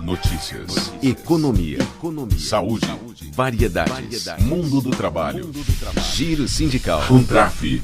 Notícias. Economia. Saúde. Variedades. Mundo do trabalho. Giro sindical. Contraf.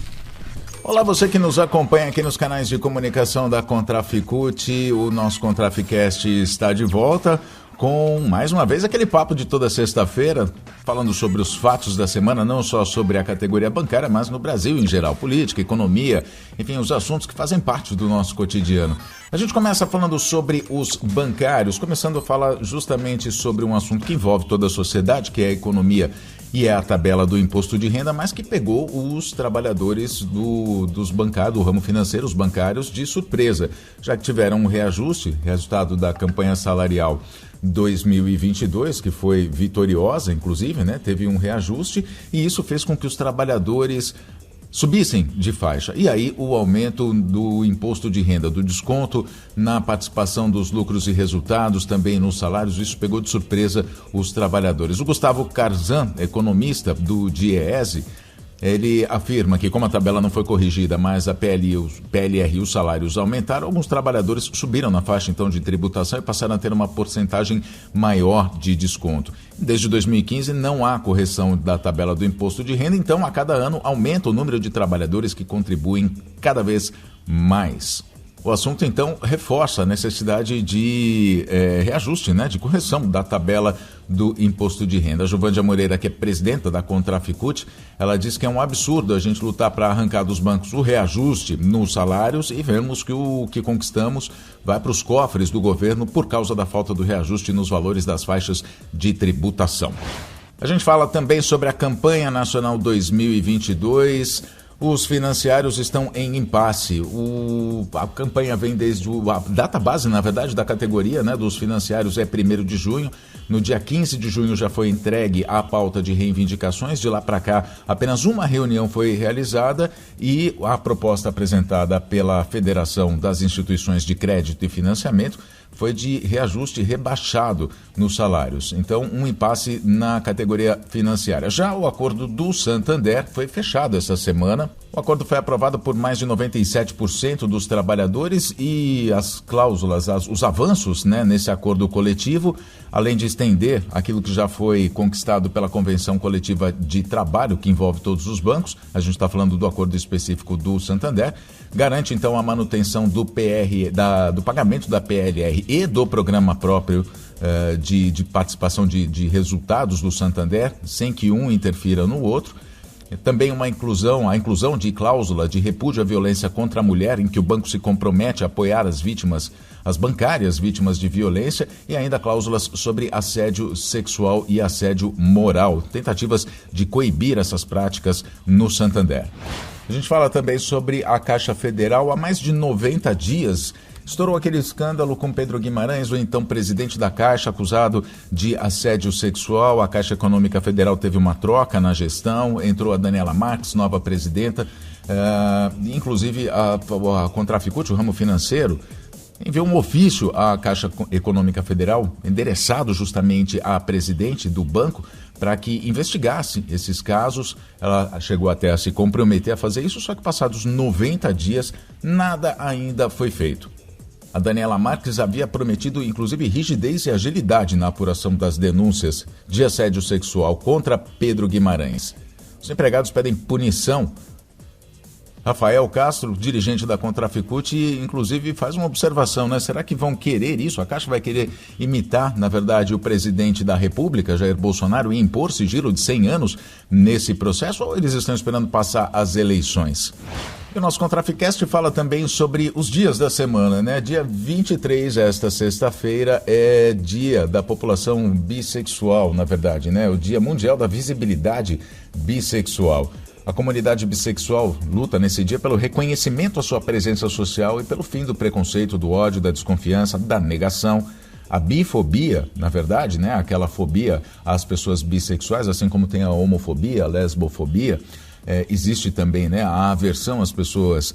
Olá, você que nos acompanha aqui nos canais de comunicação da Contraficute. O nosso Contraficast está de volta com, mais uma vez, aquele papo de toda sexta-feira, falando sobre os fatos da semana, não só sobre a categoria bancária, mas no Brasil em geral, política, economia, enfim, os assuntos que fazem parte do nosso cotidiano. A gente começa falando sobre os bancários, começando a falar justamente sobre um assunto que envolve toda a sociedade, que é a economia e é a tabela do imposto de renda, mas que pegou os trabalhadores dos bancários, do ramo financeiro, os bancários, de surpresa, já que tiveram um reajuste, resultado da campanha salarial 2022, que foi vitoriosa, inclusive, né? Teve um reajuste e isso fez com que os trabalhadores subissem de faixa. E aí o aumento do imposto de renda, do desconto na participação dos lucros e resultados, também nos salários, isso pegou de surpresa os trabalhadores. O Gustavo Carzan, economista do DIEESE, ele afirma que como a tabela não foi corrigida, mas a PLR e os salários aumentaram, alguns trabalhadores subiram na faixa então de tributação e passaram a ter uma porcentagem maior de desconto. Desde 2015 não há correção da tabela do imposto de renda, então a cada ano aumenta o número de trabalhadores que contribuem cada vez mais. O assunto, então, reforça a necessidade de reajuste, né, de correção da tabela do imposto de renda. A Jovândia Moreira, que é presidenta da Contraficute, ela diz que é um absurdo a gente lutar para arrancar dos bancos o reajuste nos salários e vemos que o que conquistamos vai para os cofres do governo por causa da falta do reajuste nos valores das faixas de tributação. A gente fala também sobre a campanha nacional 2022. Os financiários estão em impasse. A campanha vem desde a data base, na verdade, da categoria, né, dos financiários é 1º de junho. No dia 15 de junho já foi entregue a pauta de reivindicações. De lá para cá, apenas uma reunião foi realizada e a proposta apresentada pela Federação das Instituições de Crédito e Financiamento foi de reajuste rebaixado nos salários. Então, um impasse na categoria financiária. Já o acordo do Santander foi fechado essa semana. O acordo foi aprovado por mais de 97% dos trabalhadores e as cláusulas, os avanços, né, nesse acordo coletivo, além de estender aquilo que já foi conquistado pela Convenção Coletiva de Trabalho, que envolve todos os bancos, a gente está falando do acordo específico do Santander, garante então a manutenção do do pagamento da PLR e do programa próprio de participação de resultados do Santander, sem que um interfira no outro. Também a inclusão de cláusula de repúdio à violência contra a mulher, em que o banco se compromete a apoiar as bancárias vítimas de violência, e ainda cláusulas sobre assédio sexual e assédio moral, tentativas de coibir essas práticas no Santander. A gente fala também sobre a Caixa Federal. Há mais de 90 dias estourou aquele escândalo com Pedro Guimarães, o então presidente da Caixa, acusado de assédio sexual. A Caixa Econômica Federal teve uma troca na gestão, entrou a Daniela Marques, nova presidenta, inclusive a Contraficute, o ramo financeiro, enviou um ofício à Caixa Econômica Federal, endereçado justamente à presidente do banco, para que investigasse esses casos. Ela chegou até a se comprometer a fazer isso, só que passados 90 dias, nada ainda foi feito. A Daniela Marques havia prometido, inclusive, rigidez e agilidade na apuração das denúncias de assédio sexual contra Pedro Guimarães. Os empregados pedem punição. Rafael Castro, dirigente da Contraficute, inclusive faz uma observação, né? Será que vão querer isso? A Caixa vai querer imitar, na verdade, o presidente da República, Jair Bolsonaro, e impor sigilo de 100 anos nesse processo? Ou eles estão esperando passar as eleições? E o nosso Contraficast fala também sobre os dias da semana, né? Dia 23, esta sexta-feira, é dia da população bissexual, na verdade, né? O Dia Mundial da Visibilidade Bissexual. A comunidade bissexual luta nesse dia pelo reconhecimento à sua presença social e pelo fim do preconceito, do ódio, da desconfiança, da negação. A bifobia, na verdade, né, aquela fobia às pessoas bissexuais, assim como tem a homofobia, a lesbofobia, existe também, né, a aversão às pessoas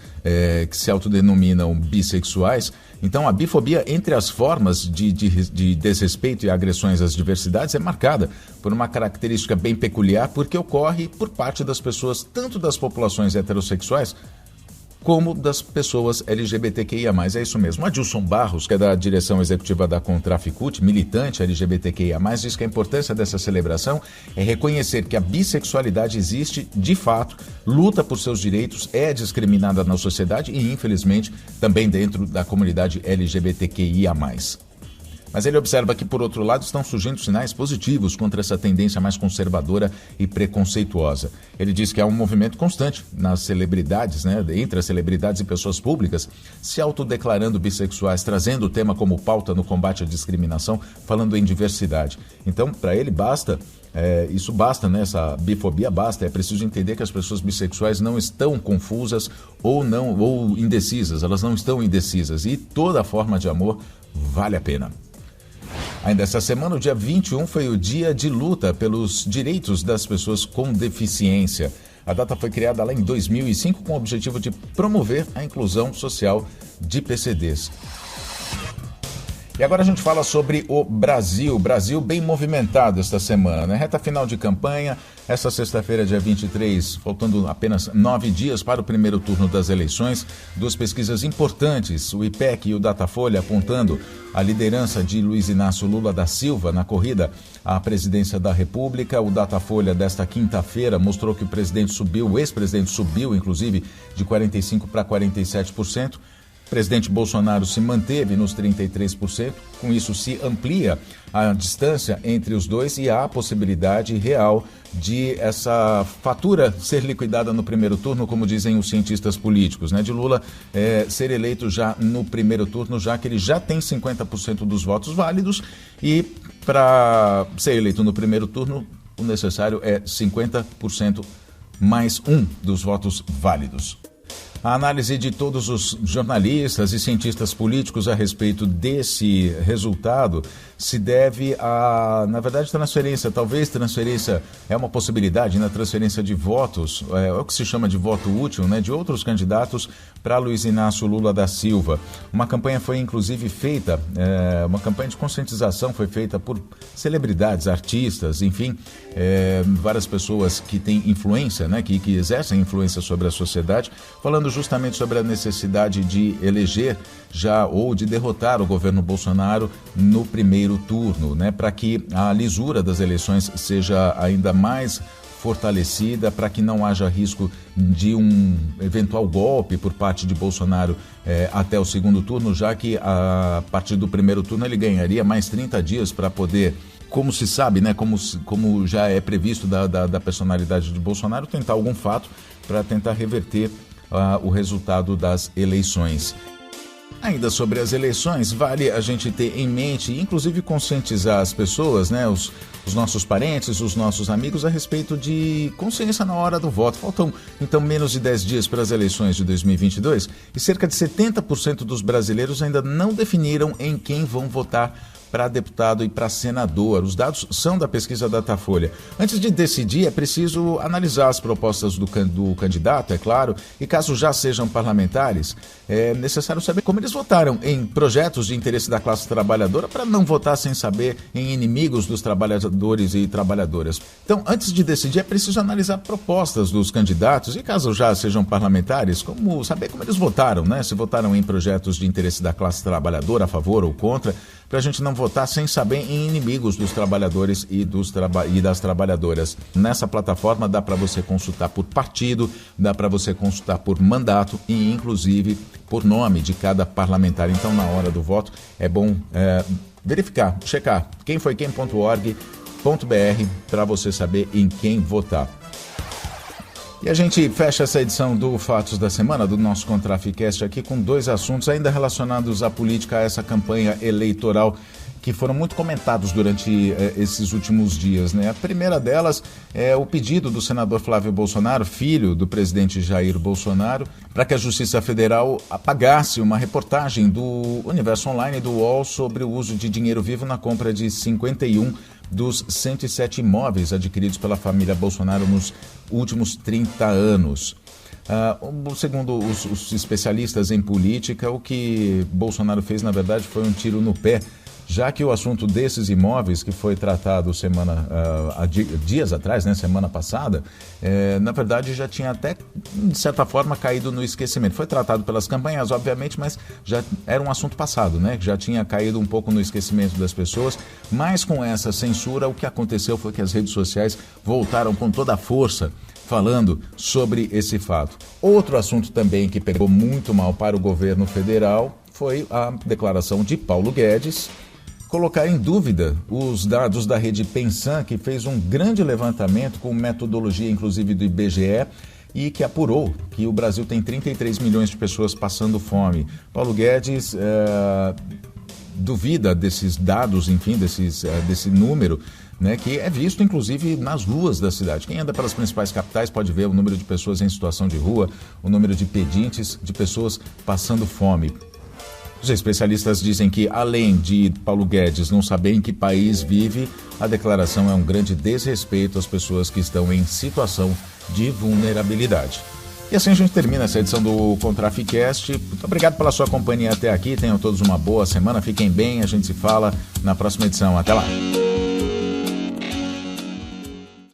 que se autodenominam bissexuais. Então, a bifobia, entre as formas de desrespeito e agressões às diversidades, é marcada por uma característica bem peculiar, porque ocorre por parte das pessoas, tanto das populações heterossexuais como das pessoas LGBTQIA+. É isso mesmo. Adilson Barros, que é da direção executiva da Contraficute, militante LGBTQIA+, diz que a importância dessa celebração é reconhecer que a bissexualidade existe de fato, luta por seus direitos, é discriminada na sociedade e, infelizmente, também dentro da comunidade LGBTQIA+. Mas ele observa que, por outro lado, estão surgindo sinais positivos contra essa tendência mais conservadora e preconceituosa. Ele diz que há um movimento constante nas celebridades, entre as celebridades e pessoas públicas, se autodeclarando bissexuais, trazendo o tema como pauta no combate à discriminação, falando em diversidade. Então, para ele, isso basta, essa bifobia basta. É preciso entender que as pessoas bissexuais não estão confusas ou indecisas, elas não estão indecisas e toda forma de amor vale a pena. Ainda essa semana, o dia 21, foi o dia de luta pelos direitos das pessoas com deficiência. A data foi criada lá em 2005 com o objetivo de promover a inclusão social de PCDs. E agora a gente fala sobre o Brasil. Brasil bem movimentado esta semana, Reta final de campanha, essa sexta-feira, dia 23, faltando apenas 9 dias para o primeiro turno das eleições. Duas pesquisas importantes, o IPEC e o Datafolha, apontando a liderança de Luiz Inácio Lula da Silva na corrida à presidência da República. O Datafolha desta quinta-feira mostrou que o ex-presidente subiu, inclusive, de 45% para 47%. O presidente Bolsonaro se manteve nos 33%, com isso se amplia a distância entre os dois e há a possibilidade real de essa fatura ser liquidada no primeiro turno, como dizem os cientistas políticos, de Lula ser eleito já no primeiro turno, já que ele já tem 50% dos votos válidos e para ser eleito no primeiro turno o necessário é 50% mais um dos votos válidos. A análise de todos os jornalistas e cientistas políticos a respeito desse resultado se deve a, na verdade, transferência. Talvez transferência é uma possibilidade, transferência de votos, é o que se chama de voto útil, de outros candidatos para Luiz Inácio Lula da Silva. Uma campanha foi, inclusive, feita, uma campanha de conscientização foi feita por celebridades, artistas, enfim, várias pessoas que têm influência, que exercem influência sobre a sociedade, falando justamente sobre a necessidade de eleger ou de derrotar o governo Bolsonaro no primeiro turno, para que a lisura das eleições seja ainda mais fortalecida, para que não haja risco de um eventual golpe por parte de Bolsonaro até o segundo turno, já que a partir do primeiro turno ele ganharia mais 30 dias para poder, como se sabe, como já é previsto da personalidade de Bolsonaro, tentar algum fato para tentar reverter o resultado das eleições. Ainda sobre as eleições, vale a gente ter em mente, inclusive conscientizar as pessoas, os nossos parentes, os nossos amigos, a respeito de consciência na hora do voto. Faltam, então, menos de 10 dias para as eleições de 2022 e cerca de 70% dos brasileiros ainda não definiram em quem vão votar para deputado e para senador. Os dados são da pesquisa Datafolha. Antes de decidir, é preciso analisar as propostas do candidato, é claro, e caso já sejam parlamentares, é necessário saber como eles votaram em projetos de interesse da classe trabalhadora para não votar sem saber em inimigos dos trabalhadores e trabalhadoras. Então, antes de decidir, é preciso analisar propostas dos candidatos e caso já sejam parlamentares, saber como eles votaram, se votaram em projetos de interesse da classe trabalhadora, a favor ou contra, para a gente não votar sem saber em inimigos dos trabalhadores e das trabalhadoras. Nessa plataforma dá para você consultar por partido, dá para você consultar por mandato e inclusive por nome de cada parlamentar. Então, na hora do voto, é bom verificar, checar quemfoiquem.org.br para você saber em quem votar. E a gente fecha essa edição do Fatos da Semana, do nosso Contraficast aqui, com dois assuntos ainda relacionados à política, a essa campanha eleitoral, que foram muito comentados durante esses últimos dias, A primeira delas é o pedido do senador Flávio Bolsonaro, filho do presidente Jair Bolsonaro, para que a Justiça Federal apagasse uma reportagem do Universo Online e do UOL sobre o uso de dinheiro vivo na compra de 51 dos 107 imóveis adquiridos pela família Bolsonaro nos últimos 30 anos. Segundo os especialistas em política, o que Bolsonaro fez, na verdade, foi um tiro no pé já que o assunto desses imóveis, que foi tratado dias atrás, né, semana passada, na verdade já tinha até, de certa forma, caído no esquecimento. Foi tratado pelas campanhas, obviamente, mas já era um assunto passado, né, que já tinha caído um pouco no esquecimento das pessoas, mas com essa censura, o que aconteceu foi que as redes sociais voltaram com toda a força falando sobre esse fato. Outro assunto também que pegou muito mal para o governo federal foi a declaração de Paulo Guedes colocar em dúvida os dados da rede Pensan, que fez um grande levantamento com metodologia inclusive do IBGE e que apurou que o Brasil tem 33 milhões de pessoas passando fome. Paulo Guedes duvida desses dados, enfim, desse número, né, que é visto inclusive nas ruas da cidade. Quem anda pelas principais capitais pode ver o número de pessoas em situação de rua, o número de pedintes, de pessoas passando fome. Os especialistas dizem que, além de Paulo Guedes não saber em que país vive, a declaração é um grande desrespeito às pessoas que estão em situação de vulnerabilidade. E assim a gente termina essa edição do Contraficast. Muito obrigado pela sua companhia até aqui. Tenham todos uma boa semana. Fiquem bem. A gente se fala na próxima edição. Até lá.